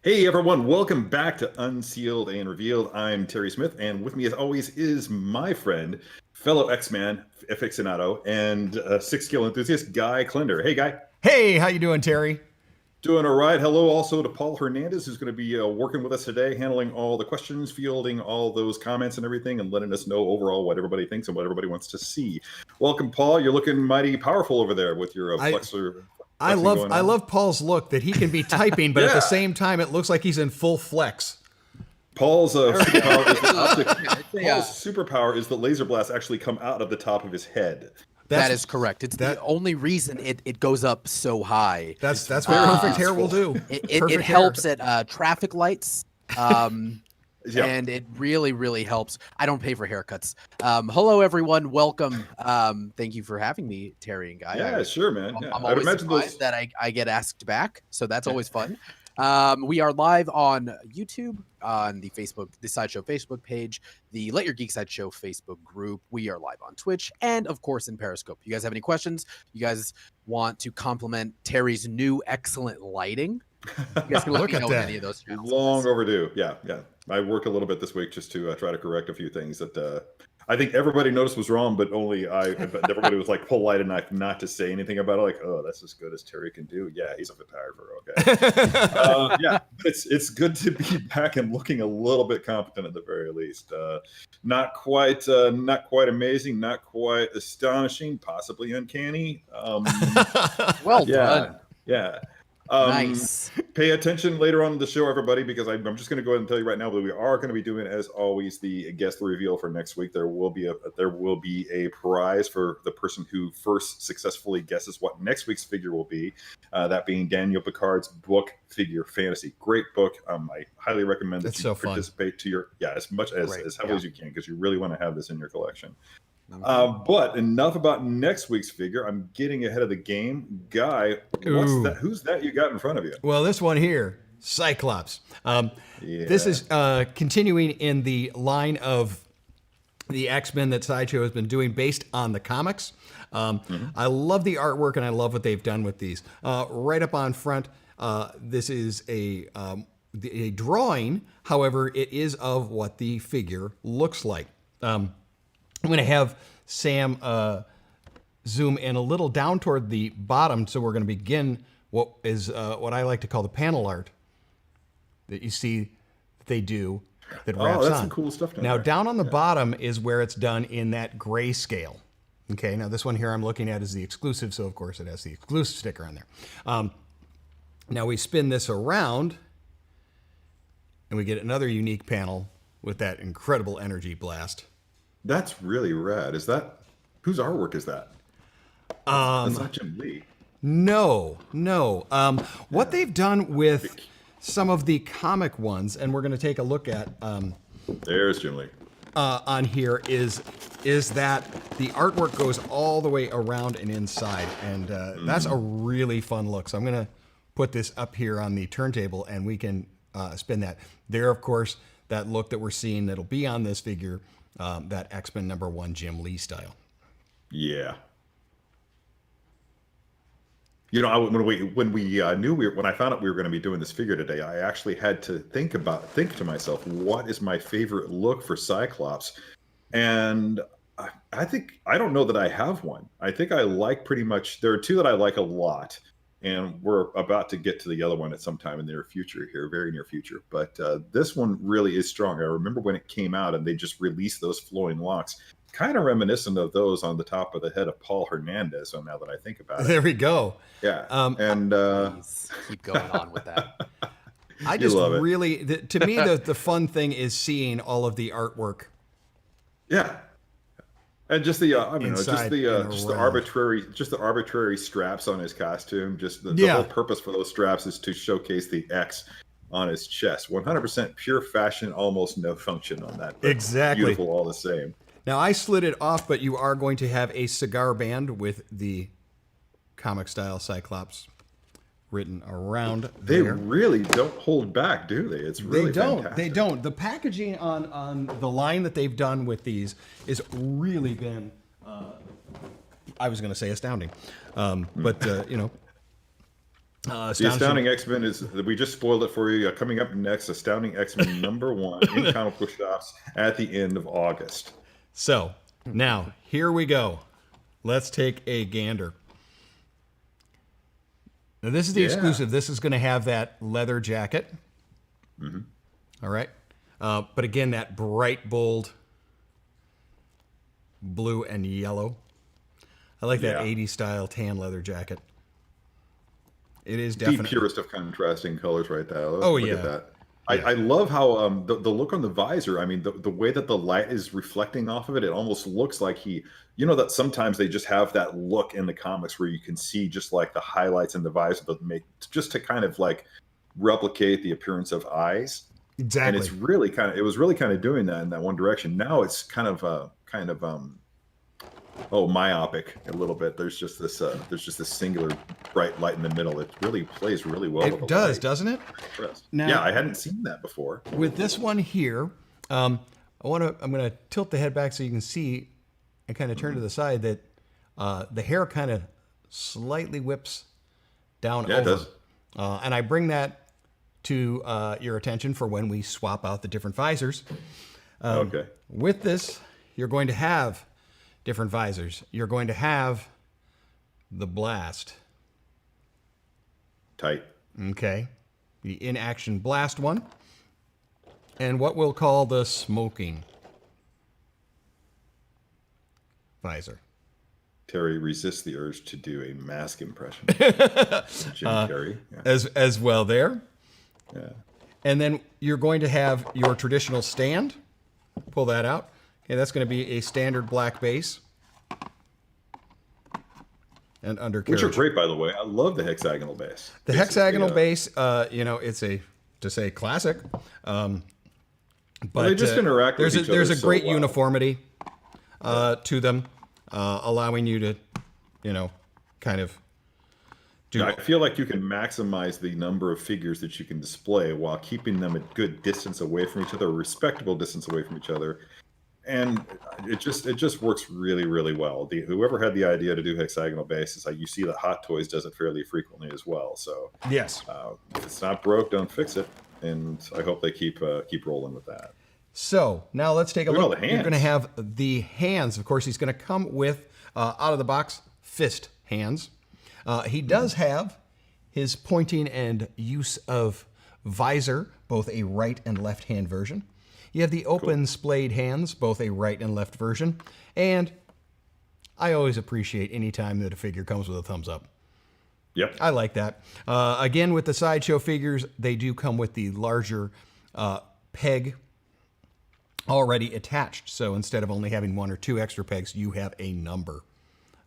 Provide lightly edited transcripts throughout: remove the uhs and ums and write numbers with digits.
Hey everyone, welcome back to Unsealed and Revealed. I'm Terry Smith, and with me as always is my friend, fellow X-Man aficionado, and six-skill enthusiast, Guy Klender. Hey, Guy. Hey, how you doing, Terry? Doing all right. Hello also to Paul Hernandez, who's going to be working with us today, handling all the questions, fielding all those comments and everything, and letting us know overall what everybody thinks and what everybody wants to see. Welcome, Paul. You're looking mighty powerful over there with your I flexor. I Flexing love going I on. love Paul's look that he can be typing, but at the Yeah. same time it looks like he's in full flex. Paul's superpower is the optic. Yeah. Paul's superpower is the laser blasts actually come out of the top of his head. That is correct. It's that- the only reason it goes up so high. That's what very perfect hair will do. It Perfect hair. helps at traffic lights. Yeah. And it really helps. I don't pay for haircuts. Hello, everyone. Welcome. Thank you for having me, Terry and Guy. Yeah, sure, man. Yeah. I'm I'd always imagine surprised that I get asked back, so that's always fun. We are live on YouTube, on the Sideshow Facebook page, the Let Your Geek Sideshow Facebook group. We are live on Twitch, and of course in Periscope. You guys have any questions? You guys want to compliment Terry's new excellent lighting? You guys can let Look me at know that. in any of those channels. Long overdue. Yeah. I worked a little bit this week just to try to correct a few things that I think everybody noticed was wrong, but only but everybody was like polite enough not to say anything about it. Like, oh, that's as good as Terry can do. Yeah, he's a photographer. Okay. Yeah, it's good to be back and looking a little bit competent at the very least. Not quite amazing, not quite astonishing, possibly uncanny. Well Yeah, done. yeah. Nice. Pay attention later on in the show, everybody, because I'm just going to go ahead and tell you right now that we are going to be doing, as always, the guest reveal for next week. There will be a prize for the person who first successfully guesses what next week's figure will be. That being Daniel Picard's book, Figure Fantasy. Great book. I highly recommend that It's you so fun. participate to your as much as Great, heavily as you can, because you really want to have this in your collection. Mhm. But enough about next week's figure. I'm getting ahead of the game. Guy, what's Ooh. that? Who's that you got in front of you? Well, this one here, Cyclops. This Yeah. is continuing in the line of the X-Men that Sideshow has been doing based on the comics. I love the artwork and I love what they've done with these. Right up on front, this is a drawing. However, it is of what the figure looks like. I'm going to have Sam zoom in a little down toward the bottom, so we're going to begin what is what I like to call the panel art that you see they do that wraps that's on. some cool stuff down Now, there. down on the bottom is where it's done in that grayscale. Okay, now this one here I'm looking at is the exclusive, so of course it has the exclusive sticker on there. Now we spin this around, and we get another unique panel with that incredible energy blast. That's really rad. Is that whose artwork is that? That's not Jim Lee. No. What they've done with some of the comic ones, and we're going to take a look at There's Jim Lee. on here, is that the artwork goes all the way around and inside, and that's a really fun look. So I'm going to put this up here on the turntable, and we can spin that. There, of course, that look that we're seeing that'll be on this figure, that X-Men #1 Jim Lee style. Yeah. You know, when I found out we were going to be doing this figure today, I actually had to think to myself, what is my favorite look for Cyclops? And I don't know that I have one. I think I like pretty much, there are two that I like a lot, and we're about to get to the other one at some time in the near future here, very near future. But this one really is strong. I remember when it came out and they just released those flowing locks, kind of reminiscent of those on the top of the head of Paul Hernandez. So now that I think about it, There we go. yeah. And Please keep going on with that. I You just love it. really, to me, the fun thing is seeing all of the artwork. yeah. And just the, Inside and just the around. arbitrary straps on his costume. Just the Yeah. whole purpose for those straps is to showcase the X on his chest. 100% pure fashion, almost no function on that. But Exactly. beautiful all the same. Now, I slid it off, but you are going to have a cigar band with the comic style Cyclops written around They there. really don't hold back, do they? It's really They don't. fantastic. They don't. The packaging on the line that they've done with these is really been, I was going to say astounding, but The Astounding X-Men we just spoiled it for you. Coming up next, Astounding X-Men #1 in comic book shops at the end of August. So now here we go. Let's take a gander. Now this is the exclusive. This is going to have that leather jacket. All right. But again, that bright, bold blue and yellow. I like that 80s style tan leather jacket. It is definitely the purest of contrasting colors right there. Look at that. I love how the look on the visor. I mean, the way that the light is reflecting off of it, it almost looks like that sometimes they just have that look in the comics where you can see just like the highlights in the visor that make just to kind of like replicate the appearance of eyes. Exactly. And it was really kind of doing that in that one direction. Now it's kind of myopic a little bit. There's just this singular bright light in the middle. It really plays really well. It does, doesn't it? Now, I hadn't seen that before. With this one here, I'm gonna tilt the head back so you can see, and kind of turn to the side that the hair kind of slightly whips down over. It does. And I bring that to your attention for when we swap out the different visors. Okay. With this, you're going to have different visors. You're going to have the blast. Tight. Okay. The in-action blast one. And what we'll call the smoking visor. Terry resists the urge to do a mask impression. Jim Carrey. Yeah. As well there. Yeah. And then you're going to have your traditional stand. Pull that out. Okay, that's going to be a standard black base. And undercarriage. Which are great, by the way. I love the hexagonal base. The hexagonal base, it's a classic. But they just interact with each other. There's a great uniformity to them, allowing you to, kind of do. I feel like you can maximize the number of figures that you can display while keeping them a good distance away from each other, a respectable distance away from each other. And it just works really, really well. Whoever had the idea to do hexagonal bases, you see that Hot Toys does it fairly frequently as well. So yes, if it's not broke, don't fix it. And I hope they keep rolling with that. So now let's take a look. You're going to have the hands. Of course, he's going to come with out of the box fist hands. He does have his pointing and use of visor, both a right and left hand version. You have the open splayed hands, both a right and left version. And I always appreciate any time that a figure comes with a thumbs up. Yep. I like that. Again, with the Sideshow figures, they do come with the larger peg already attached. So instead of only having one or two extra pegs, you have a number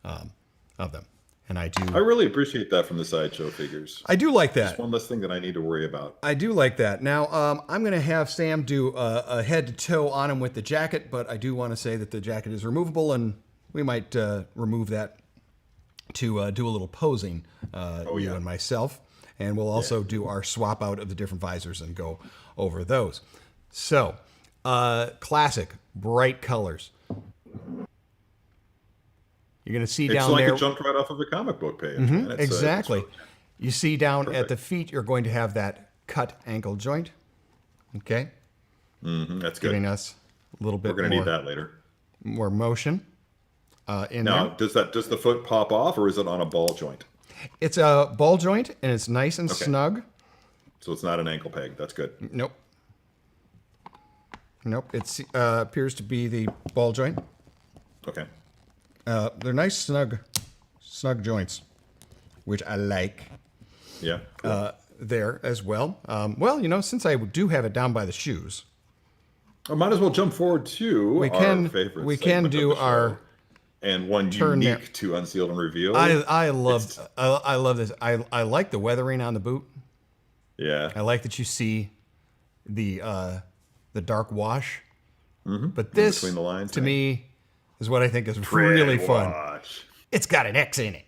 of them. And I really appreciate that from the Sideshow figures. I do like that. It's one less thing that I need to worry about. I do like that. Now, I'm going to have Sam do a head to toe on him with the jacket, but I do want to say that the jacket is removable, and we might remove that to do a little posing, you and myself. And we'll also do our swap out of the different visors and go over those. So, classic, bright colors. You're going to see down there. It's like it jumped right off of a comic book page. Exactly. You see down at the feet, you're going to have that cut ankle joint. Okay. That's good. Giving us a little bit more. We're going to need that later. More motion in now, there. Does the foot pop off, or is it on a ball joint? It's a ball joint, and it's nice and snug. So it's not an ankle peg. That's good. Nope. It appears to be the ball joint. Okay. They're nice, snug joints, which I like. Yeah. Cool. There as well. Well, since I do have it down by the shoes, I might as well jump forward to our favorite. We can do our and one unique to Unsealed and Reveal. I love this. I like the weathering on the boot. Yeah. I like that you see the dark wash. But this, between the lines, to me, is what I think is really fun. Watch. It's got an X in it.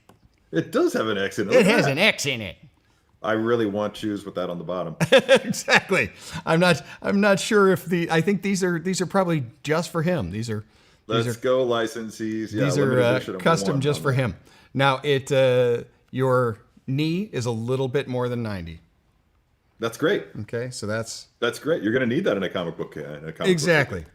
It does have an X in it. It has an X in it. I really want shoes with that on the bottom. Exactly. I'm not sure if I think these are probably just for him. Let's go licensees. Yeah, these are custom just for him. Now your knee is a little bit more than 90. That's great. Okay, so that's great. You're going to need that in a comic book. exactly.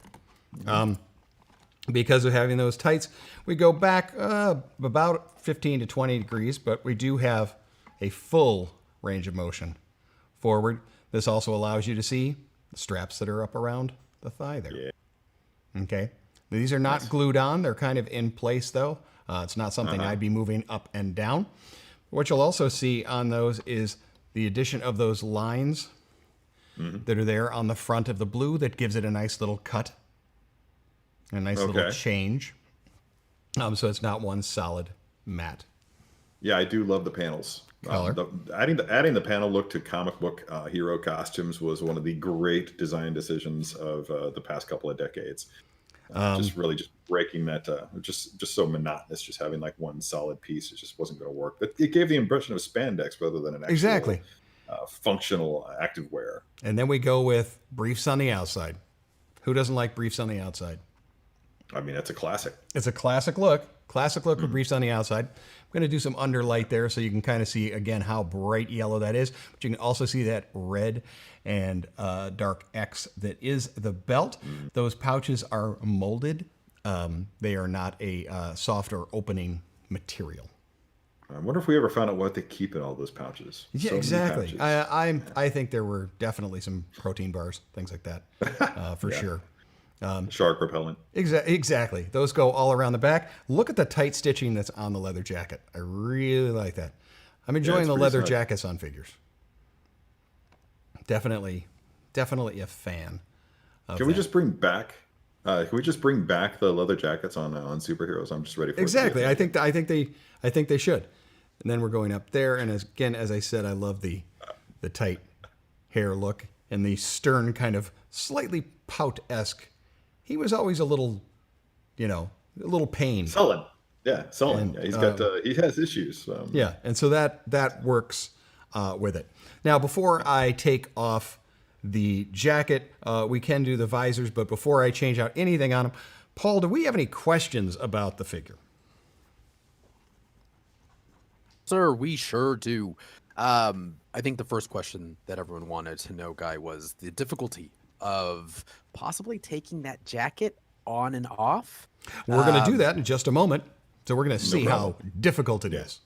Because of having those tights, we go back about 15 to 20 degrees, but we do have a full range of motion forward. This also allows you to see the straps that are up around the thigh there. Yeah. Okay. These are not glued on. They're kind of in place, though. It's not something I'd be moving up and down. What you'll also see on those is the addition of those lines that are there on the front of the blue that gives it a nice little cut, a nice little change. So it's not one solid matte. Yeah, I do love the panels. Color. Adding the panel look to comic book hero costumes was one of the great design decisions of the past couple of decades. Just breaking that, just so monotonous. Just having like one solid piece, it just wasn't going to work. It gave the impression of spandex rather than an actual functional active wear. And then we go with briefs on the outside. Who doesn't like briefs on the outside? I mean, that's a classic. It's a classic look. Classic look with briefs on the outside. I'm going to do some underlight there so you can kind of see, again, how bright yellow that is. But you can also see that red and dark X that is the belt. Those pouches are molded. They are not a soft or opening material. I wonder if we ever found out what they keep in all those pouches. Yeah, exactly. I think there were definitely some protein bars, things like that, for sure. Shark repellent. Exactly. Those go all around the back. Look at the tight stitching that's on the leather jacket. I really like that. I'm enjoying the leather jackets on figures. Definitely a fan. Can we just bring back? Can we just bring back the leather jackets on superheroes? I'm just ready for exactly. I think they should. And then we're going up there, and as I said, I love the tight hair look and the stern kind of slightly pout-esque. He was always a little, a little pained. Sullen. Yeah, sullen. And, he has issues. Yeah, and so that works with it. Now, before I take off the jacket, we can do the visors, but before I change out anything on him, Paul, do we have any questions about the figure? Sir, we sure do. I think the first question that everyone wanted to know, Guy, was the difficulty of possibly taking that jacket on and off. We're going to do that in just a moment. So we're going to see how difficult it is.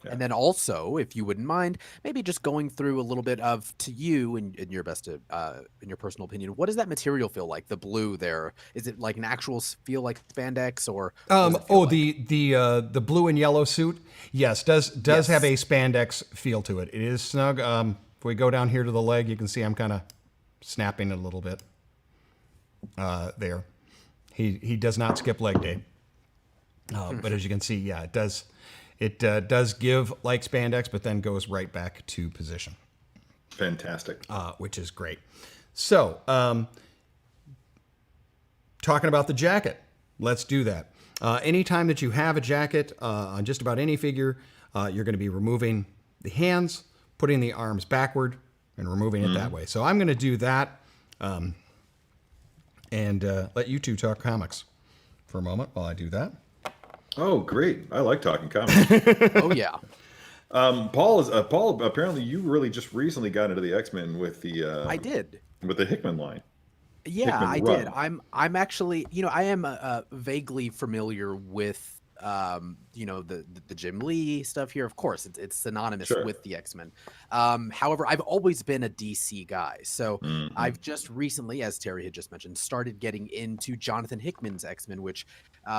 Yeah. And then also, if you wouldn't mind, maybe just going through a little bit of, to you, in your best, in your personal opinion, what does that material feel like? The blue there, is it like an actual feel like spandex, or? The blue and yellow suit, yes, does have a spandex feel to it. It is snug. If we go down here to the leg, you can see I'm kind of snapping it a little bit. There, he does not skip leg day. But as you can see, yeah, it does. It does give like spandex, but then goes right back to position. Fantastic. Which is great. So, talking about the jacket, let's do that. Anytime that you have a jacket on just about any figure, you're going to be removing the hands, putting the arms backward, and removing it that way. So I'm going to do that and let you two talk comics for a moment while I do that. Oh, great. I like talking comics. Oh, yeah. Paul, apparently you really just recently got into the X-Men with the... I did. With the Hickman line. Yeah, Hickman I run. did. I'm actually, I am vaguely familiar with, the Jim Lee stuff here. Of course, it's synonymous with the X-Men. However, I've always been a DC guy. So I've just recently, as Terry had just mentioned, started getting into Jonathan Hickman's X-Men, which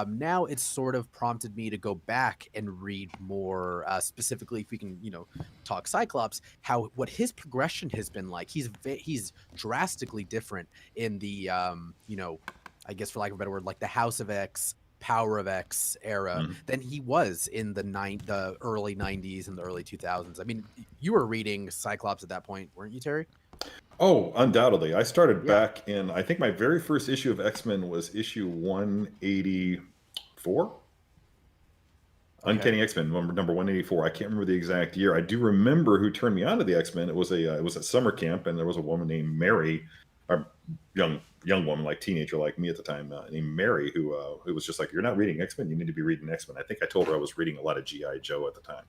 now it's sort of prompted me to go back and read more specifically, if we can, talk Cyclops, what his progression has been like. He's drastically different in the, I guess for lack of a better word, like the House of X, Power of X era than he was in the early 90s and the early 2000s. I mean, you were reading Cyclops at that point, weren't you, Terry? Oh, undoubtedly. I started back in, I think my very first issue of X-Men was issue 184. Uncanny X-Men, number 184. I can't remember the exact year. I do remember who turned me on to the X-Men. It was at summer camp, and there was a woman named Mary, a young woman, like teenager like me at the time, named Mary, who it was just like, you're not reading X-Men, you need to be reading X-Men. I think I told her I was reading a lot of G.I. Joe at the time.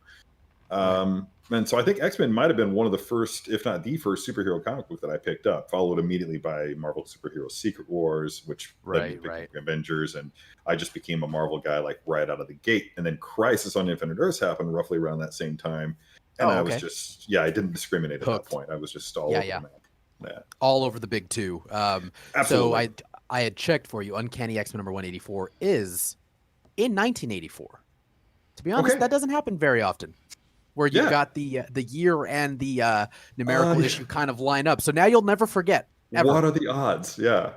And so I think X-Men might have been one of the first, if not the first, superhero comic book that I picked up, followed immediately by Marvel Superhero Secret Wars, which led me to pick up Avengers, and I just became a Marvel guy like right out of the gate. And then Crisis on Infinite Earths happened roughly around that same time. And I was just, I didn't discriminate at that point. I was just all over the map. Yeah. All over the big two. Absolutely. So I had checked for you. Uncanny X-Men number 184 is in 1984. To be honest, that doesn't happen very often. Where you've got the year and the numerical issue kind of line up. So now you'll never forget. Ever. What are the odds? Yeah.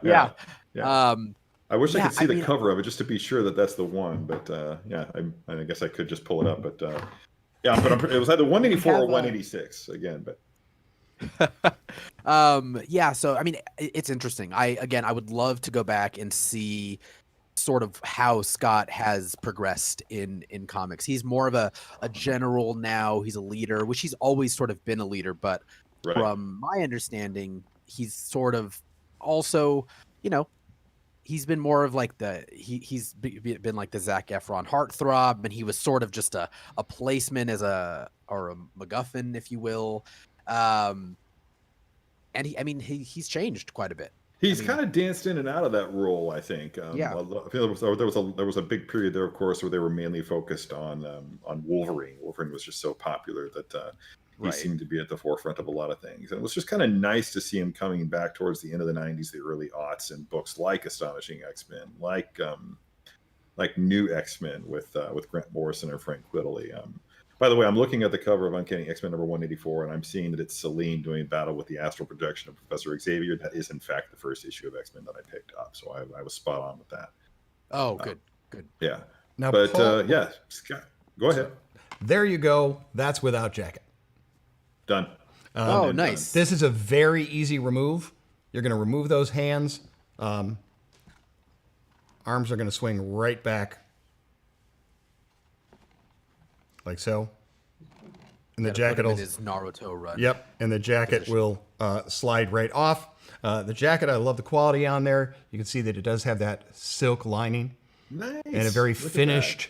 I wish I could see the cover of it just to be sure that that's the one. But I guess I could just pull it up. But it was either 184 or 186 again. But so I mean, it's interesting. I would love to go back and see sort of how Scott has progressed in comics. He's more of a general now. He's a leader, which he's always sort of been a leader. But from my understanding, he's sort of also, he's been more of like he's been like the Zac Efron heartthrob, and he was sort of just a placement as a MacGuffin, if you will. And he's changed quite a bit. He's kind of danced in and out of that role, I think. I feel there was a big period there, of course, where they were mainly focused on Wolverine. Wolverine was just so popular that he seemed to be at the forefront of a lot of things. And it was just kind of nice to see him coming back towards the end of the 90s, the early aughts, in books like Astonishing X-Men, like New X-Men with Grant Morrison and Frank Quitely. By the way, I'm looking at the cover of Uncanny X-Men number 184, and I'm seeing that it's Selene doing battle with the astral projection of Professor Xavier. That is, in fact, the first issue of X-Men that I picked up, so I was spot on with that. Oh, good. Yeah. Now, but, Paul, Scott, go ahead. There you go. That's without jacket. Done. Nice. This is a very easy remove. You're going to remove those hands. Arms are going to swing right back. Like so. And the jacket will... his Naruto run. Yep. And the jacket will slide right off. The jacket, I love the quality on there. You can see that it does have that silk lining. Nice. And a very finished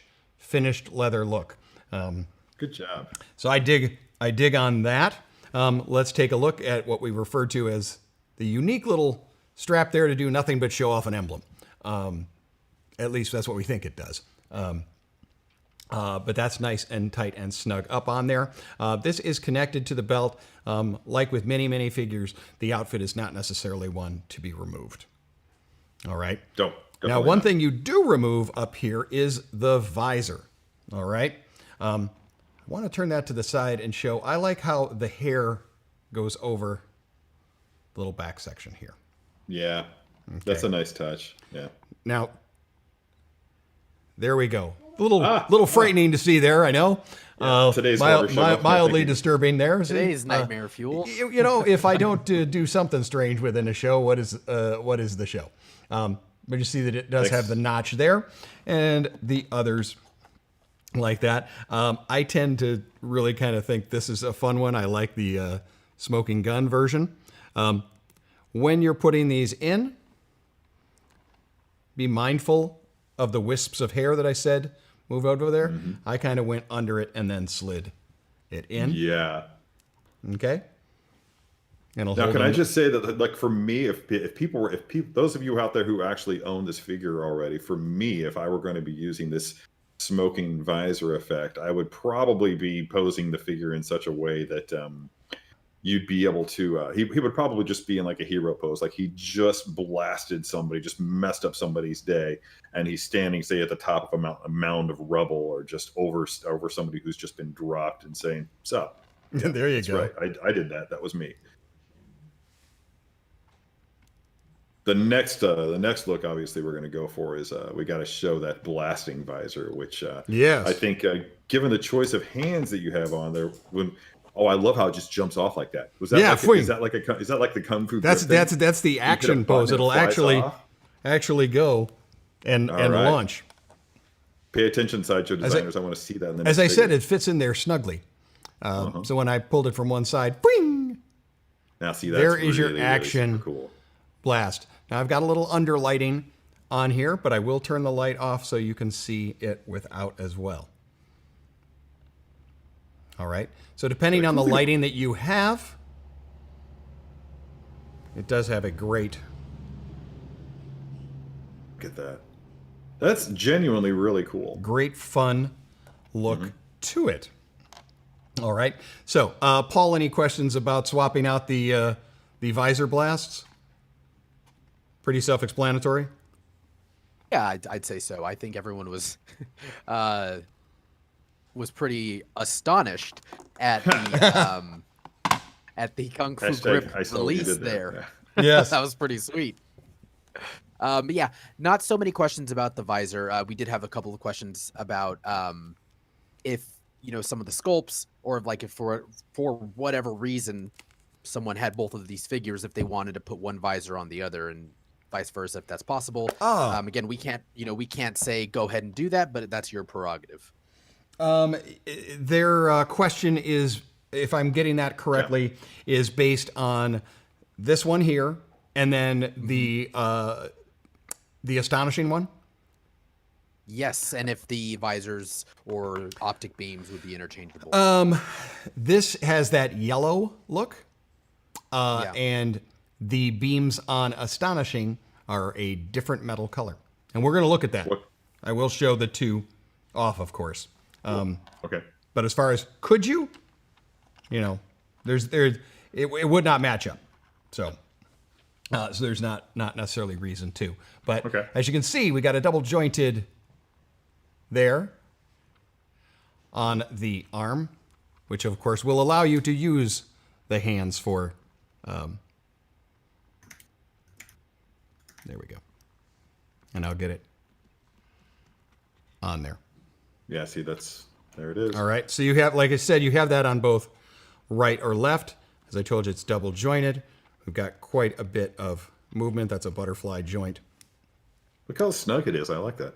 leather look. Good job. So I dig on that. Let's take a look at what we refer to as the unique little strap there to do nothing but show off an emblem. At least that's what we think it does. But that's nice and tight and snug up on there. This is connected to the belt. Like with many figures, the outfit is not necessarily one to be removed. All right. Now, one thing you do remove up here is the visor. All right. I want to turn that to the side and show. I like how the hair goes over the little back section here. Yeah. Okay. That's a nice touch. Yeah. Now, there we go. A little frightening to see there, I know. Yeah, today's mildly disturbing there. Today's nightmare fuel. If I don't do something strange within a show, what is the show? But you see that it does have the notch there, and the others like that. I tend to really kind of think this is a fun one. I like the smoking gun version. When you're putting these in, be mindful of the wisps of hair that I said move over there. Mm-hmm. I kind of went under it and then slid it in. Yeah. Okay. And now, can I just say that, like, for me, if those of you out there who actually own this figure already, for me, if I were going to be using this smoking visor effect, I would probably be posing the figure in such a way that you'd be able to, he would probably just be in like a hero pose, like he just blasted somebody, just messed up somebody's day, and he's standing, say, at the top of a mound of rubble, or just over somebody who's just been dropped, and saying, "Sup?" Yeah, there you go. Right, I did that. That was me. The next look, obviously, we're going to go for is we got to show that blasting visor, which yes, I think, given the choice of hands that you have on there, I love how it just jumps off like that. Was that is that like the kung fu? That's the action pose. It'll actually go and launch. Pay attention, Sideshow designers. I want to see that. As I said, it fits in there snugly. So when I pulled it from one side, boing! Now see, that's there is really, your action really cool blast. Now I've got a little underlighting on here, but I will turn the light off so you can see it without as well. All right. So depending on the lighting that you have, it does have a great... Look at that. That's genuinely really cool. Great fun look to it. All right. So, Paul, any questions about swapping out the visor blasts? Pretty self-explanatory. Yeah, I'd say so. I think everyone was pretty astonished at the Kung Fu Grip I saw what you release did there. Yeah. Yes. That was pretty sweet. But yeah, not so many questions about the visor. We did have a couple of questions about if some of the sculpts, or like if for whatever reason someone had both of these figures, if they wanted to put one visor on the other and vice versa, if that's possible. Again, we can't say go ahead and do that, but that's your prerogative. Their question is, if I'm getting that correctly, is based on this one here, and then the Astonishing one. Yes, and if the visors or optic beams would be interchangeable. This has that yellow look, and the beams on Astonishing are a different metal color, and we're going to look at that. What? I will show the two off, of course. Okay. But as far as could you, it would not match up. So there's not necessarily reason to. But as you can see, we got a double jointed there on the arm, which of course will allow you to use the hands for. There we go. And I'll get it on there. Yeah, see, there it is. All right. So you have, like I said, you have that on both right or left. As I told you, it's double jointed. We've got quite a bit of movement. That's a butterfly joint. Look how snug it is. I like that.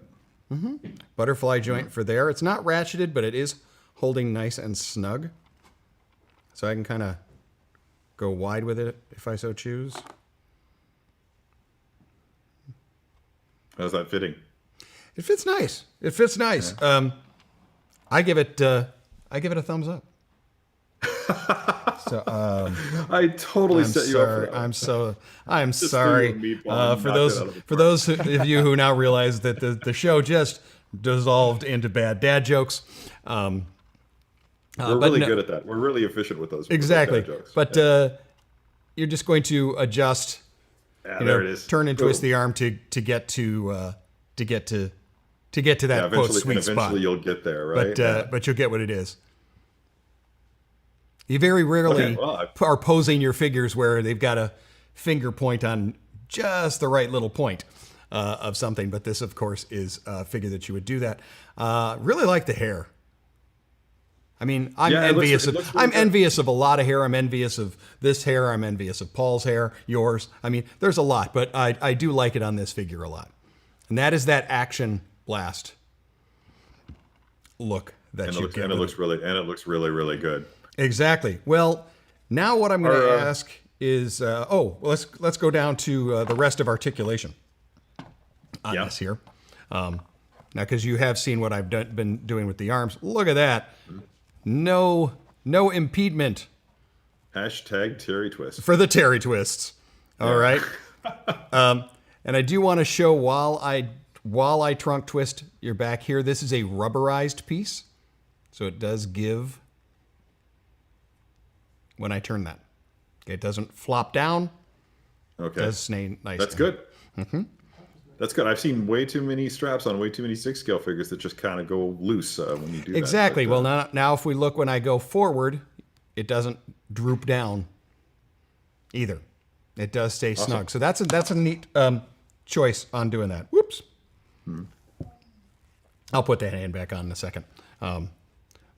Butterfly joint for there. It's not ratcheted, but it is holding nice and snug. So I can kind of go wide with it if I so choose. How's that fitting? It fits nice. It fits nice. Yeah. I give it a thumbs up. So I totally set you up for that. I'm sorry for those of you who now realize that the show just dissolved into bad dad jokes. We're really good at that. We're really efficient with those. Exactly. With those dad jokes. But you're just going to adjust. There it is. Turn and twist the arm to get to that quote sweet spot. Eventually you'll get there, right? But you'll get what it is. You very rarely are posing your figures where they've got a finger point on just the right little point of something. But this, of course, is a figure that you would do that. Really like the hair. I mean, I'm envious of a lot of hair. I'm envious of this hair. I'm envious of Paul's hair, yours. I mean, there's a lot, but I do like it on this figure a lot. And that is that action blast look that you get. And it looks really, really good. Exactly. Well, now what I'm going to ask is, let's go down to the rest of articulation on this here. Now, because you have seen what I've been doing with the arms. Look at that. No impediment. Hashtag Terry Twist. For the Terry Twists. All right. And I do want to show while I trunk twist your back here, this is a rubberized piece. So it does give when I turn that. Okay, it doesn't flop down. Okay. It does stay nice. That's good. Mm-hmm. That's good. I've seen way too many straps on way too many 6-scale figures that just kind of go loose when you do that. Exactly. Well, now if we look when I go forward, it doesn't droop down either. It does stay snug. So that's a neat choice on doing that. Whoops. I'll put that hand back on in a second.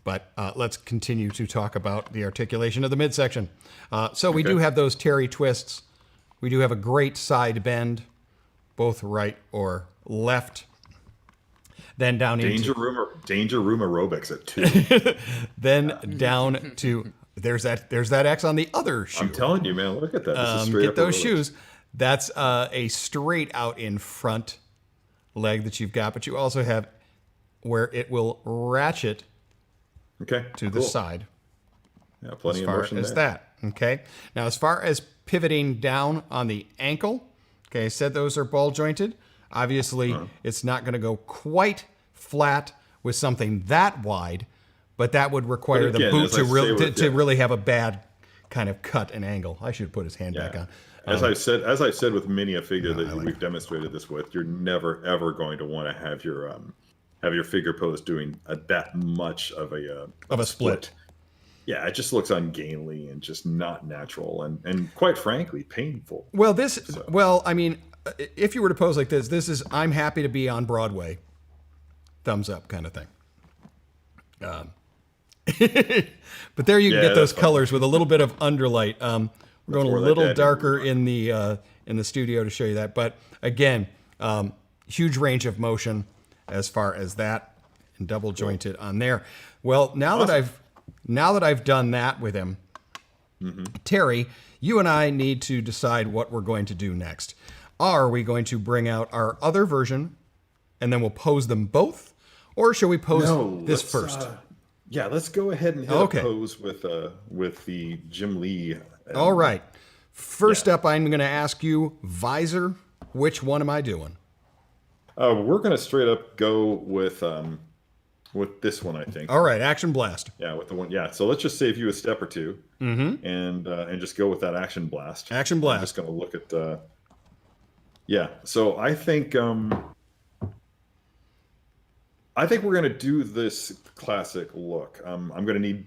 But let's continue to talk about the articulation of the midsection. So we do have those Terry twists. We do have a great side bend, both right or left. Then down Danger room aerobics at 2. Then down to there's that X on the other shoe. I'm telling you, man, look at that. This is straight get up those aerobics. shoes. That's a straight out in front leg that you've got, but you also have where it will ratchet to the side. Yeah, plenty as of far motion as there. that. Okay. Now, as far as pivoting down on the ankle, okay, I said those are ball jointed. Obviously, it's not going to go quite flat with something that wide, but that would require But again, the boot as I say with- to really have a bad kind of cut and angle. I should put his hand back on. As I've said with many a figure that we've demonstrated this with, you're never ever going to want to have your figure pose doing that much of a split. Yeah, it just looks ungainly and just not natural and quite frankly painful. Well, I mean, if you were to pose like this is I'm happy to be on Broadway. Thumbs up kind of thing. But there you can get those colors with a little bit of underlight. We're going a little darker in the studio to show you that. But again, huge range of motion as far as that, and double jointed on there. Well, now that I've done that with him, Terry, you and I need to decide what we're going to do next. Are we going to bring out our other version and then we'll pose them both? Or shall we pose this first? Yeah, let's go ahead and hit a pose with the Jim Lee. All right. First up, I'm going to ask you, visor. Which one am I doing? We're going to straight up go with this one, I think. All right, action blast. Yeah, with the one. Yeah, so let's just save you a step or two, and just go with that action blast. Action blast. I'm just going to look at. Yeah, so I think we're going to do this classic look. I'm going to need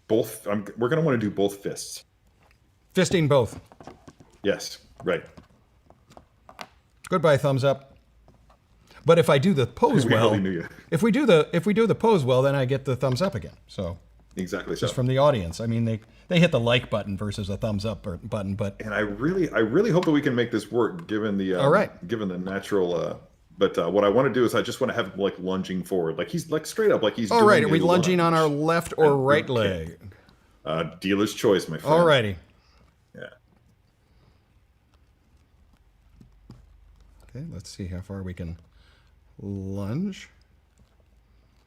both. We're going to want to do both fists. Fisting both. Yes, right. Goodbye, thumbs up. But if I do the pose well, if we do the pose well, then I get the thumbs up again. So exactly. Just from the audience. I mean, they hit the like button versus a thumbs up button. But I really hope that we can make this work given the given the natural. But what I want to do is I just want to have him like lunging forward, like he's like straight up, like he's. All right, are we lunging on our left or right leg? Dealer's choice, my friend. All righty. Yeah. Okay, let's see how far we can lunge.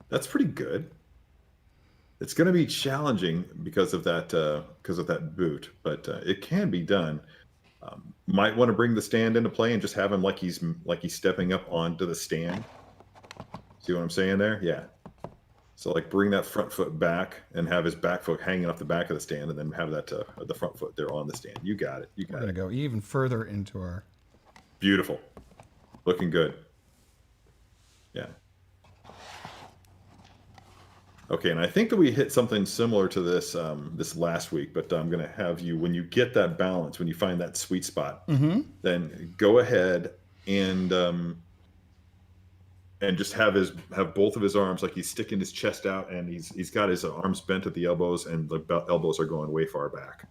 That's pretty good. It's going to be challenging because of that boot, but it can be done. Might want to bring the stand into play and just have him like he's stepping up onto the stand. See what I'm saying there? Yeah. So like bring that front foot back and have his back foot hanging off the back of the stand, and then have that the front foot there on the stand. You got it. We're gonna go even further into our. Beautiful. Looking good. Yeah. Okay, and I think that we hit something similar to this this last week, but I'm going to have you, when you get that balance, when you find that sweet spot, then go ahead and just have both of his arms, like he's sticking his chest out, and he's got his arms bent at the elbows, and the elbows are going way far back.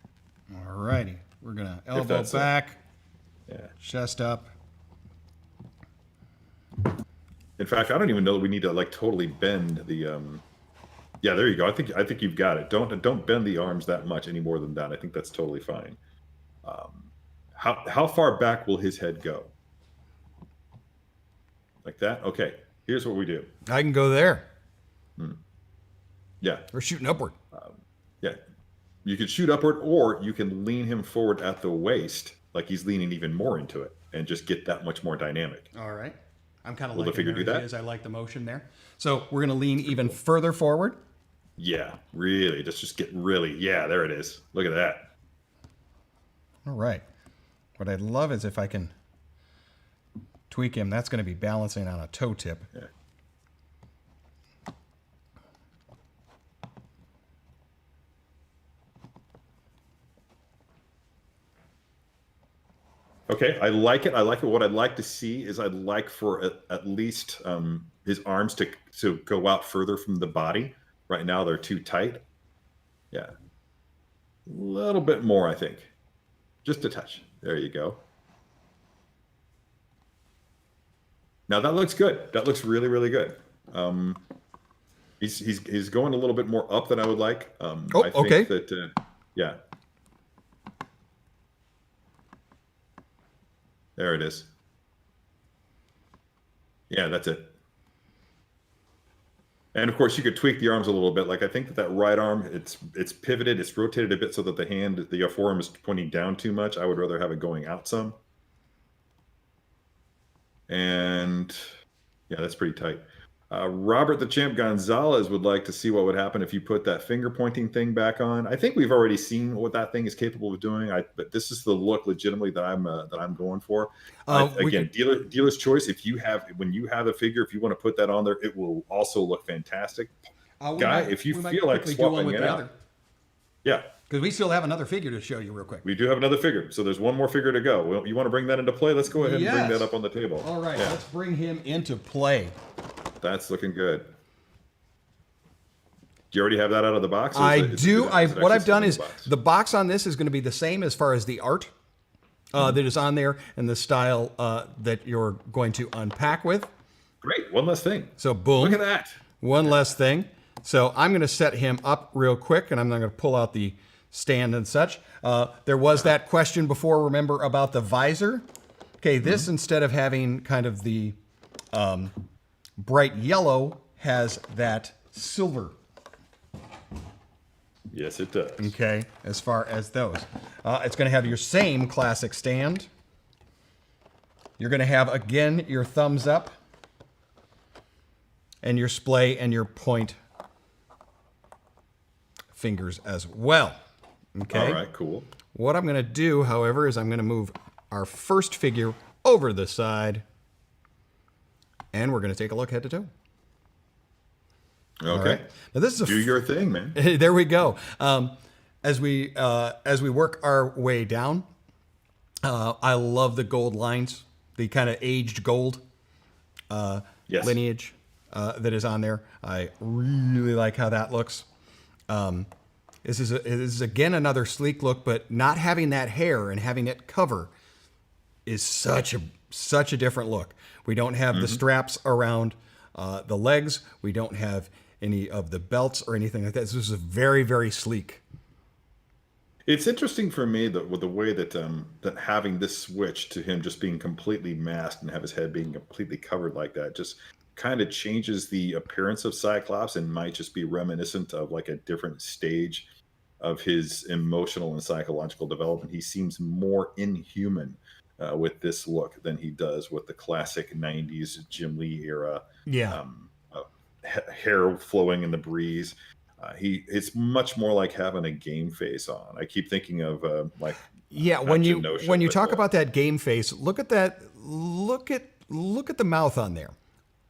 All righty, we're gonna elbow back, chest up. In fact, I don't even know that we need to like totally bend the. Yeah, there you go. I think you've got it. Don't bend the arms that much any more than that. I think that's totally fine. How far back will his head go? Like that? Okay. Here's what we do. I can go there. Yeah. We're shooting upward. Yeah. You can shoot upward, or you can lean him forward at the waist, like he's leaning even more into it, and just get that much more dynamic. All right. I'm kind of Will the figure do that? I like the motion there. So we're going to lean even further forward. Yeah, really. Just get really. Yeah, there it is. Look at that. All right. What I'd love is if I can tweak him. That's going to be balancing on a toe tip. Yeah. Okay, I like it. I like it. What I'd like to see is I'd like for at least his arms to go out further from the body. Right now they're too tight. Yeah. A little bit more, I think. Just a touch. There you go. Now that looks good. That looks really, really good. He's going a little bit more up than I would like. I think okay. that yeah. There it is. Yeah, that's it. And of course, you could tweak the arms a little bit. Like I think that right arm, it's pivoted, it's rotated a bit so that the forearm is pointing down too much. I would rather have it going out some. And yeah, that's pretty tight. Robert the Champ Gonzalez would like to see what would happen if you put that finger pointing thing back on. I think we've already seen what that thing is capable of doing. But this is the look legitimately that I'm going for. Again, dealer's choice. When you have a figure, if you want to put that on there, it will also look fantastic. Guy, if you feel like swapping it out, yeah. Because we still have another figure to show you real quick. We do have another figure. So there's one more figure to go. Well, you want to bring that into play? Let's go ahead and bring that up on the table. All right, let's bring him into play. That's looking good. Do you already have that out of the box? I do. What I've done is the box on this is going to be the same as far as the art that is on there and the style that you're going to unpack with. Great. One less thing. So boom. Look at that. One less thing. So I'm going to set him up real quick, and I'm not going to pull out the stand and such. There was that question before, remember, about the visor. Okay, this instead of having kind of the bright yellow has that silver. Yes, it does. Okay, as far as those. It's going to have your same classic stand. You're going to have, again, your thumbs up and your splay and your point fingers as well. Okay. All right, cool. What I'm going to do, however, is I'm going to move our first figure over to the side, and we're going to take a look head to toe. Okay. Right. Now this is do your thing, man. There we go. As we work our way down, I love the gold lines, the kind of aged gold lineage that is on there. I really like how that looks. This is again another sleek look, but not having that hair and having it cover is such a different look. We don't have the straps around the legs. We don't have any of the belts or anything like that. This is very, very sleek. It's interesting for me that with the way that that having this switch to him just being completely masked and have his head being completely covered like that just kind of changes the appearance of Cyclops and might just be reminiscent of like a different stage of his emotional and psychological development. He seems more inhuman with this look than he does with the classic 90s Jim Lee era. Yeah. Hair flowing in the breeze. It's much more like having a game face on. I keep thinking of when you talk about that game face, look at that. Look at the mouth on there.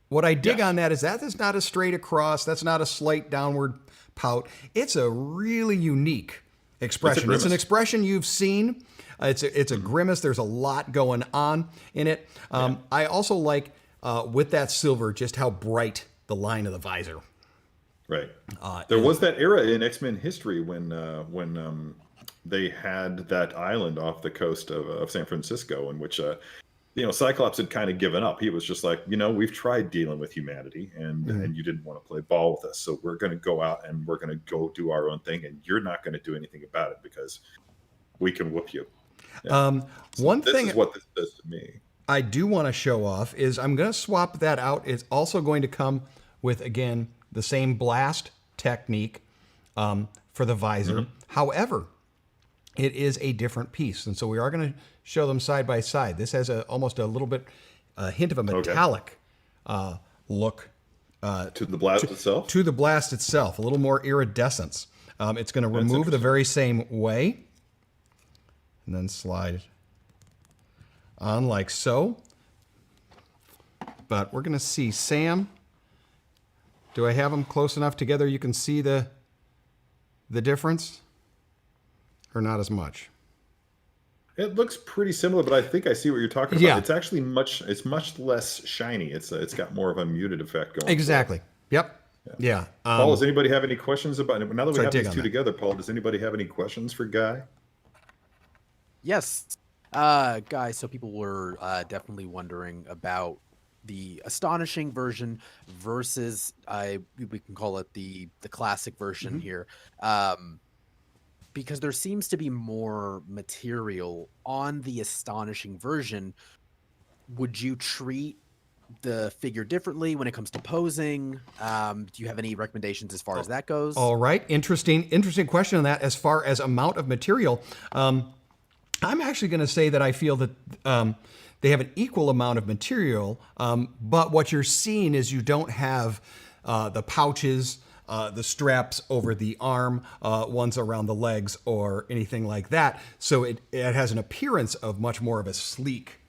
What I dig on that is not a straight across. That's not a slight downward pout. It's a really unique expression. It's an expression you've seen. It's a grimace. There's a lot going on in it. I also like with that silver just how bright the line of the visor. Right. There was that era in X-Men history when they had that island off the coast of San Francisco in which Cyclops had kind of given up. He was just like, we've tried dealing with humanity and you didn't want to play ball with us. So we're going to go out and we're going to go do our own thing. And you're not going to do anything about it because we can whoop you. Yeah. One thing this is what this does to me. I do want to show off is I'm going to swap that out. It's also going to come with, again, the same blast technique for the visor. However, it is a different piece. And so we are going to show them side by side. This has almost a little bit hint of a metallic look. To the blast itself? To the blast itself, a little more iridescence. It's going to remove the very same way. And then slide on like so. But we're going to see Sam. Do I have them close enough together you can see the difference? Or not as much? It looks pretty similar, but I think I see what you're talking about. Yeah. It's actually much less shiny. It's got more of a muted effect going. Exactly. Yep. Yeah. Paul, does anybody have any questions about it? Now that we have these two that together, Paul, does anybody have any questions for Guy? Yes. Guy, so people were definitely wondering about the Astonishing version versus we can call it the classic version here. Because there seems to be more material on the Astonishing version. Would you treat the figure differently when it comes to posing? Do you have any recommendations as far as that goes? All right. Interesting question on that. As far as amount of material, I'm actually going to say that I feel that they have an equal amount of material, but what you're seeing is you don't have the pouches, the straps over the arm, ones around the legs, or anything like that. So it has an appearance of much more of a sleek,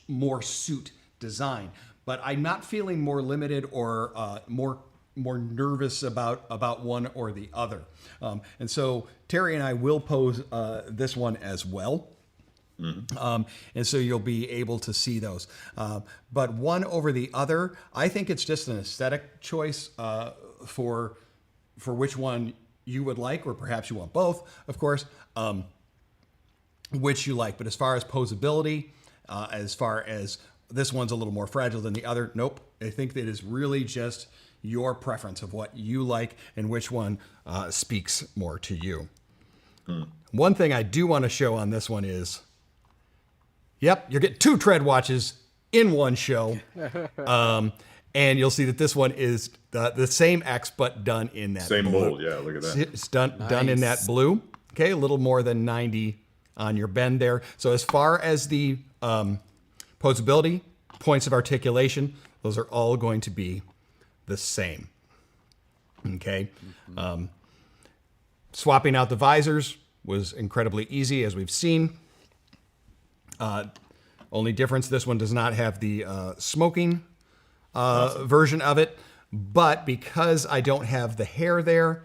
more suit design. But I'm not feeling more limited or more nervous about one or the other. And so Terry and I will pose this one as well. And so you'll be able to see those. But one over the other, I think it's just an aesthetic choice for which one you would like, or perhaps you want both, of course, which you like. But as far as posability, as far as this one's a little more fragile than the other, nope. I think that is really just your preference of what you like and which one speaks more to you. One thing I do want to show on this one is, yep, you're getting 2 tread watches in one show. And you'll see that this one is the same X, but done in that same blue. mold. Yeah, look at that. It's done in that blue. Okay, a little more than 90 on your bend there. So as far as the posability, points of articulation, those are all going to be the same. Okay. Swapping out the visors was incredibly easy, as we've seen. Only difference, this one does not have the smoking version of it, but because I don't have the hair there,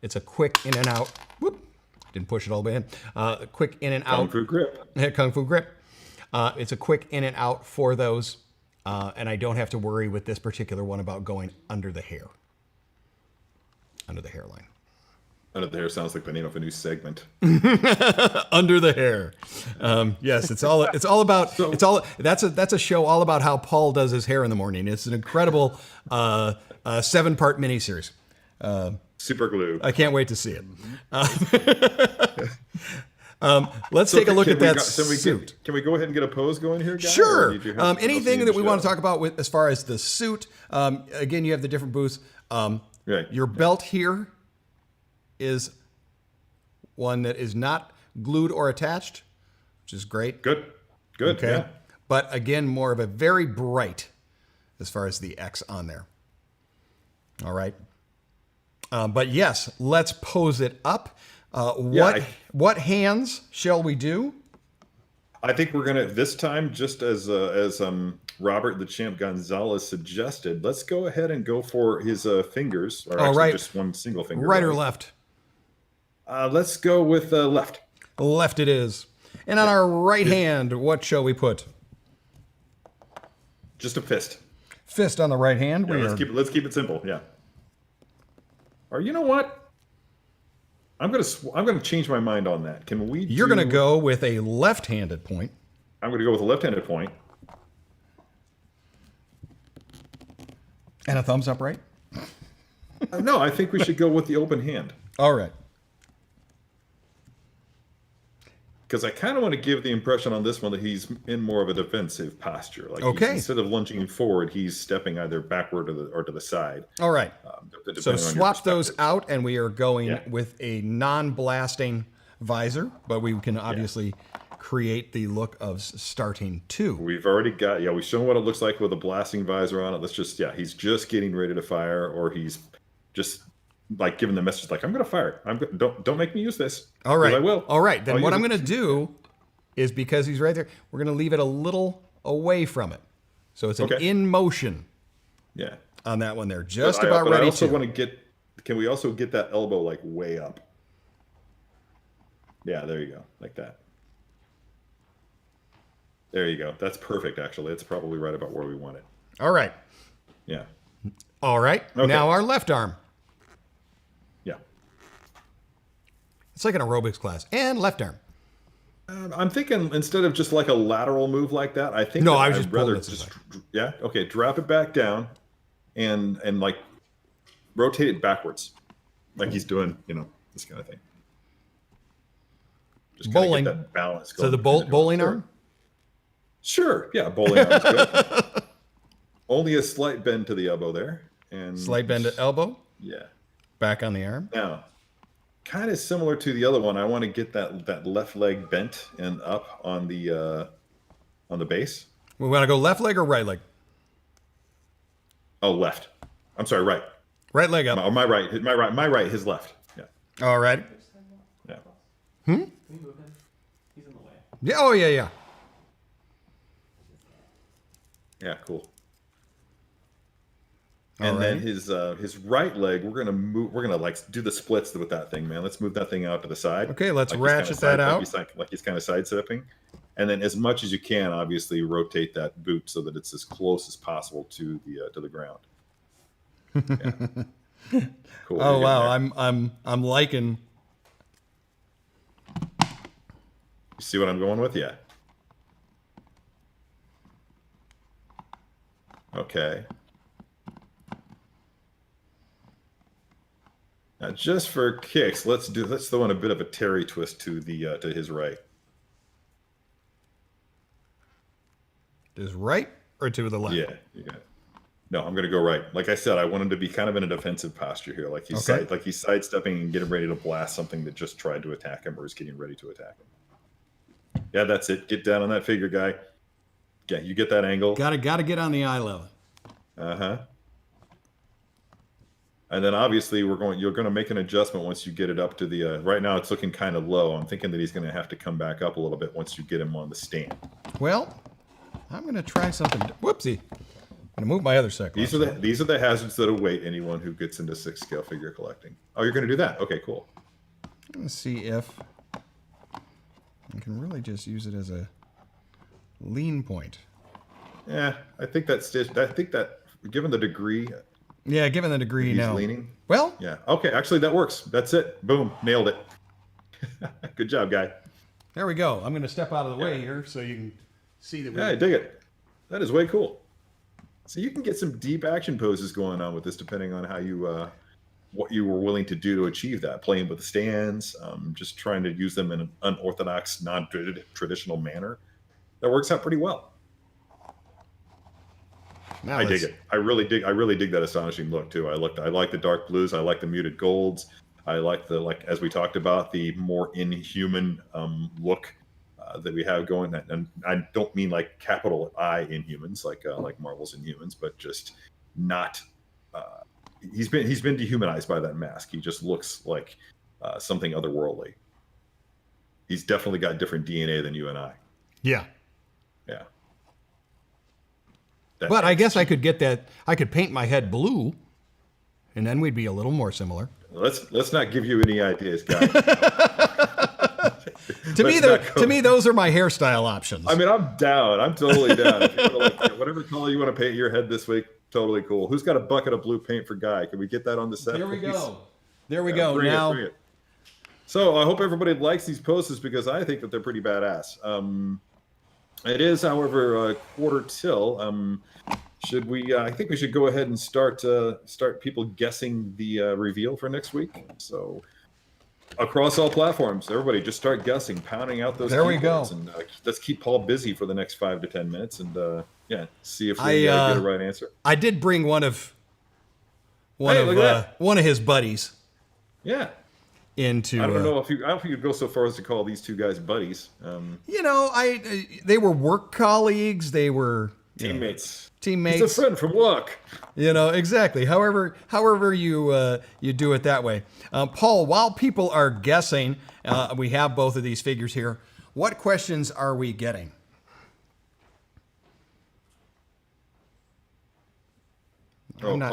it's a quick in and out. Whoop, didn't push it all the way in. Quick in and out. Kung Fu grip. Kung Fu grip. It's a quick in and out for those, and I don't have to worry with this particular one about going under the hair, under the hairline. Under the hair sounds like the name of a new segment. Under the hair. Yes, it's all about. That's a show all about how Paul does his hair in the morning. It's an incredible 7-part miniseries. Super glue. I can't wait to see it. Let's take a look at that suit. Can we go ahead and get a pose going here, guys? Sure. Anything that we want to talk about with as far as the suit. Again, you have the different booths. Right. Your belt here is one that is not glued or attached, which is great. Good. Okay. Yeah. But again, more of a very bright as far as the X on there. All right. But yes, let's pose it up. What hands shall we do? I think we're gonna this time, just as Robert the Champ Gonzalez suggested, let's go ahead and go for his fingers, or actually just one single finger. Right or left? Let's go with left. Left it is. And on our right hand, what shall we put? Just a fist. Fist on the right hand. Yeah, let's keep it simple. Yeah. Or you know what? I'm gonna change my mind on that. Can we? You're gonna go with a left-handed point. I'm gonna go with a left-handed point. And a thumbs up, right? No, I think we should go with the open hand. All right. Because I kind of want to give the impression on this one that he's in more of a defensive posture. Like instead of lunging forward, he's stepping either backward or to the side. All right. So swap those out, and we are going with a non-blasting visor, but we can obviously create the look of starting 2. We've already got, we've shown what it looks like with a blasting visor on it. Let's just, he's just getting ready to fire, or he's just like giving the message like, I'm going to fire. Don't make me use this. All right. I will. All right. Then what I'm going to do is, because he's right there, we're going to leave it a little away from it. So it's an in motion. Yeah. On that one there. Just about ready to. I also want to get, can we also get that elbow like way up? Yeah, there you go. Like that. There you go. That's perfect, actually. It's probably right about where we want it. All right. Yeah. All right. Okay. Now our left arm. Yeah. It's like an aerobics class. And left arm. I'm thinking instead of just like a lateral move like that, I think I was just rather just okay, drop it back down and like rotate it backwards. Like he's doing, this kind of thing. Just bowling. Get that balance So going the bowling arm? Sure. Yeah, bowling arm is good. Only a slight bend to the elbow there. And Slight bend at elbow. yeah. Back on the arm. Now, kind of similar to the other one, I want to get that left leg bent and up on the base. We want to go left leg or right leg? Oh, left. I'm sorry, right. Right leg up. My right, his left. Yeah. All right. Yeah. Hmm? Can you move him? He's in the way. Yeah. Oh, yeah, yeah. Yeah, cool. All And then right. his right leg, we're gonna like do the splits with that thing, man. Let's move that thing out to the side. Okay, let's Like ratchet that out. Like he's kind of sidestepping. And then as much as you can, obviously rotate that boot so that it's as close as possible to the ground. Yeah. Cool. Oh You're wow, getting there. I'm liking. You see what I'm going with? Yeah. Okay. Now, just for kicks, let's throw in a bit of a Terry twist to to his right. Is right or to the left? Yeah, you got it. No, I'm gonna go right. Like I said, I want him to be kind of in a defensive posture here, like he's Okay. he's sidestepping and getting ready to blast something that just tried to attack him or is getting ready to attack him. Yeah, that's it. Get down on that figure, guy. Yeah, you get that angle. Gotta get on the eye level. Uh-huh. And then obviously you're going to make an adjustment once you get it up to the right now it's looking kind of low. I'm thinking that he's going to have to come back up a little bit once you get him on the stand. Well, I'm gonna try something. Whoopsie. I'm gonna move my other Cyclops. These are the hazards that await anyone who gets into 6 scale figure collecting. Oh, you're going to do that? Okay, cool. Let's see if I can really just use it as a lean point. Yeah, I think that given the degree Yeah, given the degree he's now. leaning. Well, Yeah. Okay, actually that works. That's it. Boom, nailed it. Good job, guy. there we go. I'm gonna step out of the way here so you can see that. Yeah, I dig it. That is way cool. So you can get some deep action poses going on with this, depending on how you, what you were willing to do to achieve that. Playing with the stands, just trying to use them in an unorthodox, non-traditional manner. That works out pretty well. Now I dig let's- it. I really dig that astonishing look too. I like the dark blues. I like the muted golds. I like as we talked about, the more inhuman look that we have going. And I don't mean like capital I Inhumans, like Marvel's Inhumans, but just not. He's been dehumanized by that mask. He just looks like something otherworldly. He's definitely got different DNA than you and I. Yeah. Yeah. But I guess I could get that. I could paint my head blue, and then we'd be a little more similar. Let's not give you any ideas, guys. To me, those are my hairstyle options. I mean, I'm down. I'm totally down. If you want to, whatever color you want to paint your head this week, totally cool. Who's got a bucket of blue paint for Guy? Can we get that on the set? There we please? go. There we Yeah, go. bring it, Now, bring it. So I hope everybody likes these posters because I think that they're pretty badass. It is, however, quarter till. Should we? I think we should go ahead and start people guessing the reveal for next week. So across all platforms, everybody just start guessing, pounding out those. There we keywords, go. And let's keep Paul busy for the next 5 to 10 minutes, and yeah, see if we I, get a right answer. I did bring one of Hey, look at that. one of his buddies Yeah, into. I don't know if you. I don't think you'd go so far as to call these two guys buddies. You know, they were work colleagues. They were Teammates. teammates. He's a friend from work. You know, exactly. However you do it that way. Paul, while people are guessing, we have both of these figures here. What questions are we getting? Oh, not-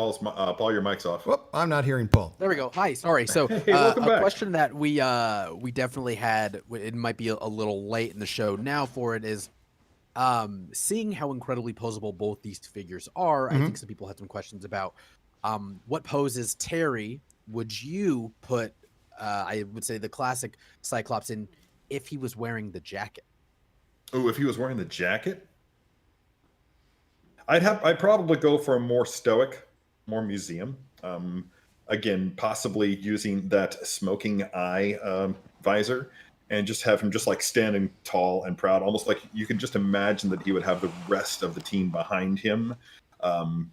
Paul, your mic's off. Whoop, I'm not hearing Paul. There we go. Hi. Sorry. So welcome a back. question that we definitely had. It might be a little late in the show now for it is, seeing how incredibly posable both these figures are. I think some people had some questions about what poses Terry would you put? I would say the classic Cyclops in if he was wearing the jacket. Oh, if he was wearing the jacket, I'd probably go for a more stoic, more museum. Again, possibly using that smoking eye visor and just have him just like standing tall and proud, almost like you can just imagine that he would have the rest of the team behind him,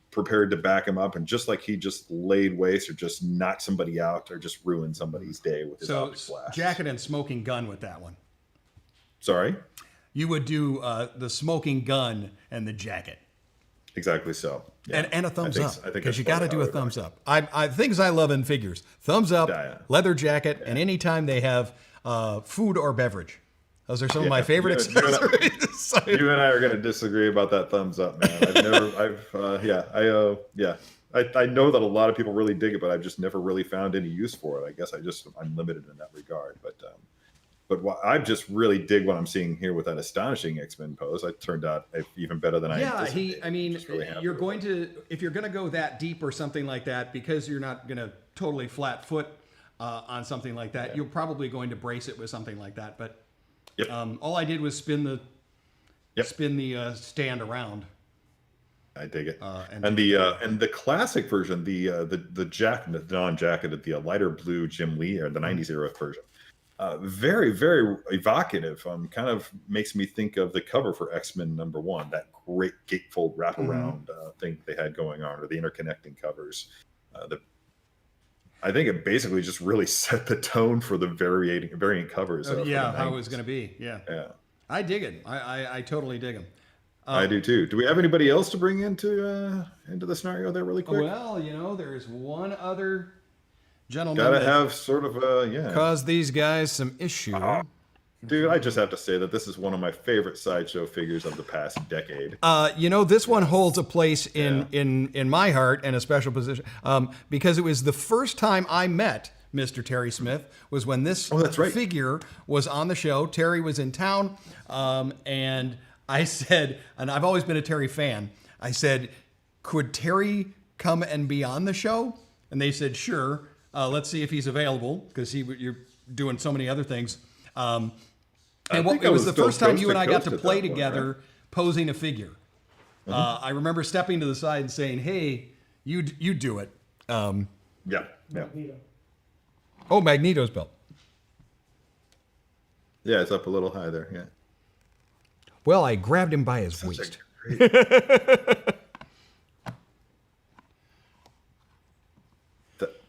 prepared to back him up, and just like he just laid waste or just knocked somebody out or just ruined somebody's day with his optic blast. Jacket and smoking gun with that one. Sorry? You would do the smoking gun and the jacket. Exactly so. Yeah. And a thumbs up, I think because you that's got to do a probably thumbs up. I things I love in figures: thumbs up, leather jacket, and anytime they have food or beverage. Those are some of my favorite accessories. You and I are going to disagree about that thumbs up, man. I know that a lot of people really dig it, but I've just never really found any use for it. I guess I'm limited in that regard. But what I just really dig what I'm seeing here with that Astonishing X-Men pose. It turned out even better than I anticipated. I mean, you're going to, if you're going to go that deep or something like that, because you're not going to totally flat foot on something like that, you're probably going to brace it with something like that. But all I did was spin the stand around. I dig it. And the classic version, the jacket, the non-jacketed, the lighter blue Jim Lee or the '90s era version. Very, very evocative. Kind of makes me think of the cover for X-Men #1, that great gatefold wraparound thing they had going on, or the interconnecting covers. I think it basically just really set the tone for the variant covers. How it was going to be. Yeah. I dig it. I totally dig them. I do too. Do we have anybody else to bring into the scenario there really quick? Well, there's one other gentleman. Gotta have sort of caused these guys some issue. Dude, I just have to say that this is one of my favorite Sideshow figures of the past decade. This one holds a place in my heart and a special position because it was the first time I met Mr. Terry Smith was when this figure was on the show. Terry was in town, and I said, and I've always been a Terry fan, I said, could Terry come and be on the show? And they said, sure. Let's see if he's available, because you're doing so many other things. And it was the first time you and I got to play together, posing a figure. I remember stepping to the side and saying, "Hey, you do it." Magneto. Oh, Magneto's belt. Yeah, it's up a little high there. Yeah. Well, I grabbed him by his waist.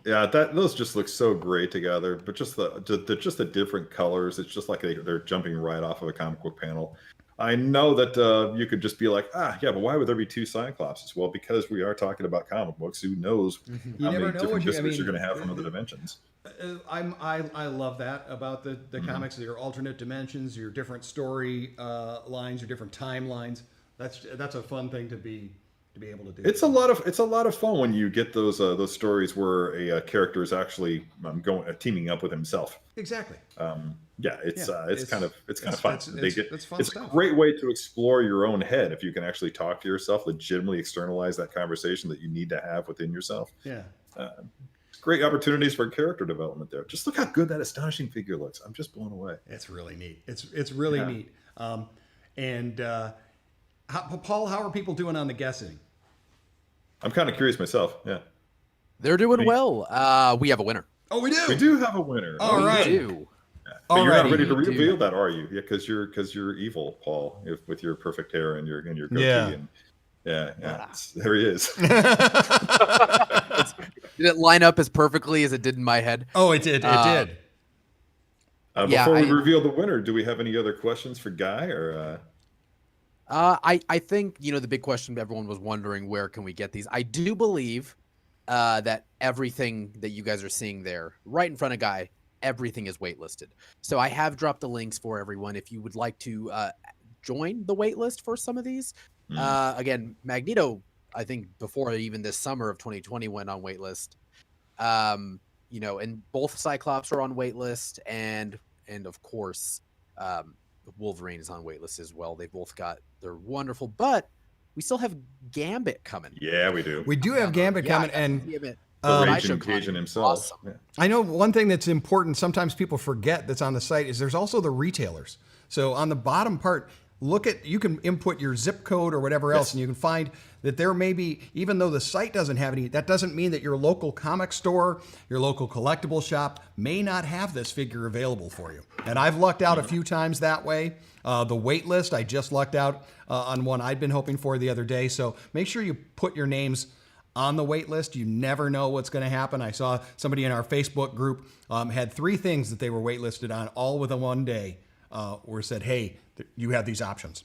Those just look so great together. But just the different colors, it's just like they're jumping right off of a comic book panel. I know that you could just be like, but why would there be two Cyclopses? Well, because we are talking about comic books. Who knows how many different visitors you're going to have from other dimensions? I love that about the comics. Your alternate dimensions, your different story lines, your different timelines. That's a fun thing to be able to do. It's a lot of fun when you get those stories where a character is actually teaming up with himself. Exactly. It's kind of fun. It's fun stuff. A great way to explore your own head if you can actually talk to yourself, legitimately externalize that conversation that you need to have within yourself. Yeah. Great opportunities for character development there. Just look how good that Astonishing figure looks. I'm just blown away. It's really neat. It's really neat. Paul, how are people doing on the guessing? I'm kind of curious myself. Yeah. They're doing well. We have a winner. Oh, we do. We do have a winner. All right. We do. But you're not ready to reveal that, are you? Yeah, because you're evil, Paul, with your perfect hair and your goatee. Yeah. There he is. Did it line up as perfectly as it did in my head? Oh, it did. It did. Before we reveal the winner, do we have any other questions for Guy or? I think the big question everyone was wondering, where can we get these? I do believe that everything that you guys are seeing there, right in front of Guy, everything is waitlisted. So I have dropped the links for everyone if you would like to join the waitlist for some of these. Again, Magneto, I think before even this summer of 2020 went on waitlist. And both Cyclops are on waitlist, and of course, Wolverine is on waitlist as well. They both they're wonderful, but we still have Gambit coming. Yeah, we do. We do have Gambit coming, and Raging Cajun himself. Awesome. Yeah. I know one thing that's important. Sometimes people forget that's on the site is there's also the retailers. So on the bottom part, you can input your zip code or whatever else, and you can find that there may be, even though the site doesn't have any, that doesn't mean that your local comic store, your local collectible shop may not have this figure available for you. And I've lucked out a few times that way. The wait list, I just lucked out on one I'd been hoping for the other day. So make sure you put your names on the wait list. You never know what's going to happen. I saw somebody in our Facebook group had 3 things that they were waitlisted on all within one day, where it said, hey, you have these options.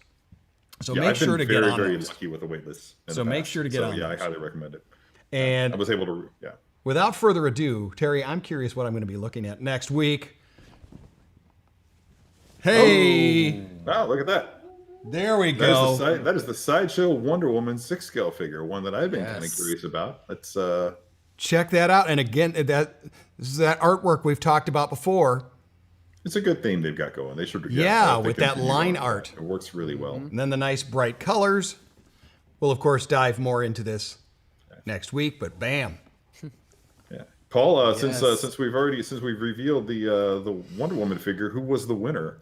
So make sure to get on very those. lucky with the wait list. So make sure to get on Yeah, those. I highly recommend it. And I was able to, yeah. without further ado, Terry, I'm curious what I'm going to be looking at next week. Hey! Wow, look at that. There we go. That is the Sideshow Wonder Woman 6-scale figure, one that I've been kind of curious about. Let's check that out. And again, this is that artwork we've talked about before. It's a good theme they've got going. They should, with that line art. It works really well. And then the nice bright colors. We'll of course dive more into this next week, but bam. Yeah, Paul. Since we've revealed the Wonder Woman figure, who was the winner?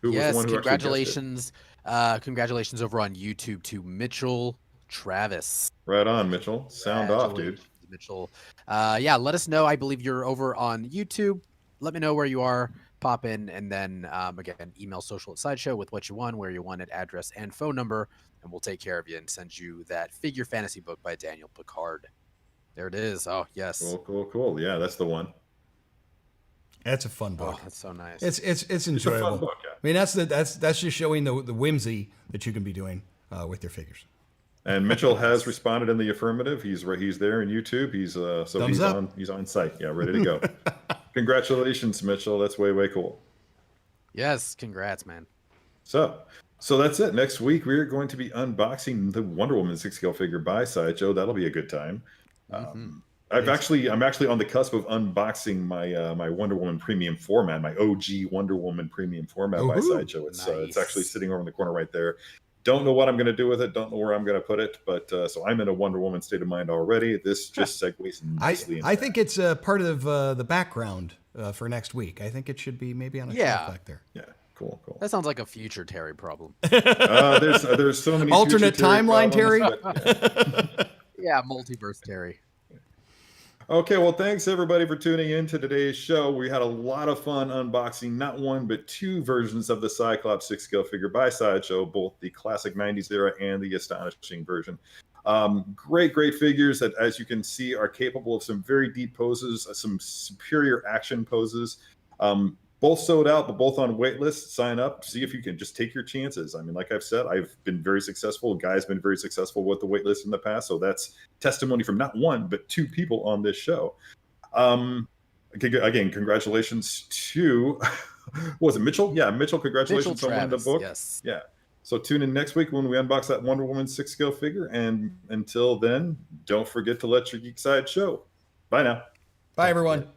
Who was the one who congratulations! Congratulations over on YouTube to Mitchell Travis. Right on, Mitchell. Sound off, dude. Mitchell. Yeah, let us know. I believe you're over on YouTube. Let me know where you are. Pop in, and then again, email social at Sideshow with what you won, where you won it, address, and phone number, and we'll take care of you and send you that figure fantasy book by Daniel Picard. There it is. Oh yes. Cool. Yeah, that's the one. That's a fun book. Oh, that's so nice. It's enjoyable. It's a fun book, yeah. I mean, that's just showing the whimsy that you can be doing with your figures. And Mitchell has responded in the affirmative. He's there in YouTube. He's on site. Yeah, ready to go. Congratulations, Mitchell. That's way cool. Yes, congrats, man. So that's it. Next week we're going to be unboxing the Wonder Woman 6-scale figure by Sideshow. That'll be a good time. I'm actually on the cusp of unboxing my my Wonder Woman premium format, my OG Wonder Woman premium format by Sideshow. It's actually sitting over in the corner right there. Don't know what I'm going to do with it. Don't know where I'm going to put it. But so I'm in a Wonder Woman state of mind already. This just segues nicely. I think it's part of the background for next week. I think it should be maybe on a shelf back there. Yeah, cool. That sounds like a future Terry problem. There's so many alternate timeline Terry. Yeah, multiverse Terry. Okay, well, thanks everybody for tuning in to today's show. We had a lot of fun unboxing not one but 2 versions of the Cyclops 6-scale figure by Sideshow, both the classic 90s era and the Astonishing version. Great figures that, as you can see, are capable of some very deep poses, some superior action poses. Both sold out, but both on wait list. Sign up, see if you can just take your chances. I mean, like I've said, I've been very successful. Guy's been very successful with the wait list in the past. So that's testimony from not 1, but 2 people on this show. Again, congratulations to, what was it, Mitchell? Yeah, Mitchell, congratulations on winning the book. Yes. Yeah. So tune in next week when we unbox that Wonder Woman 6-scale figure. And until then, don't forget to let your geek side show. Bye now. Bye, everyone.